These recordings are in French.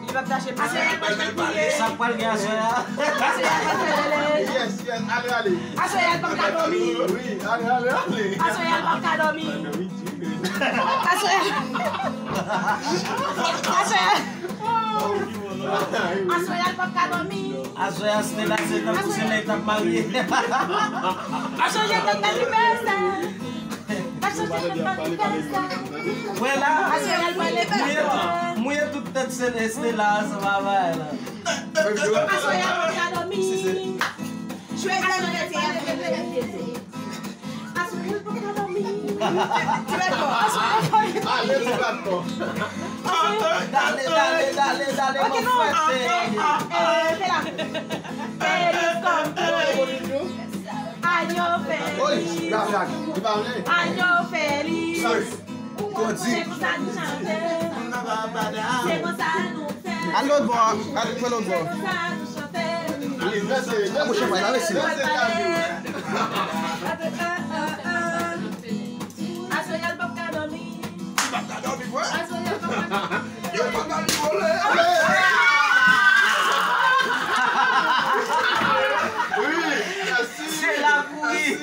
Il va cacher pas. Ça parle bien, ça. Yes, allez. Asoyal pas dormir. Oui, allez. Asoyal pas dormir. Asoyal pas dormir. Asoyal c'est là, c'est dans le l'étape mariée. Asoyal pas anniversaire. Voilà. Moi toute tête c'est là, ça va là. Asoyal pas dormir. Je vais aller Dale, Año feliz. Año feliz. C'est pour ça nous chanter. C'est pour ça nous faire. À l'autre bord, à l'autre bord. Asoyal pas dormir. C'est la couille.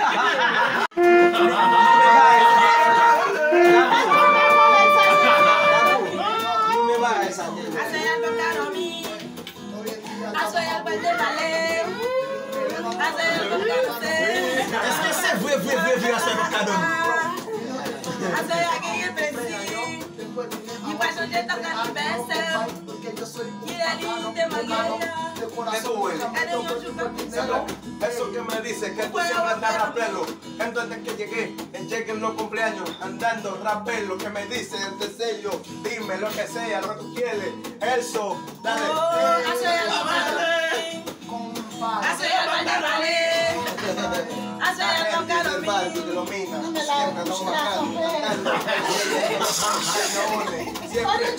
Est-ce que c'est vrai, Asoyal pas dormir? Asoyal gagné précis. Il va changer ta anniversaire. Il est libre de Maguera. Eso que me dice que tú siempre andas rapelo. Entonces que lleguen los cumpleaños andando rapelo. Que me dice este sello, dime lo que sea, lo que tú quieres. Eso, dale. Asoyal va Siempre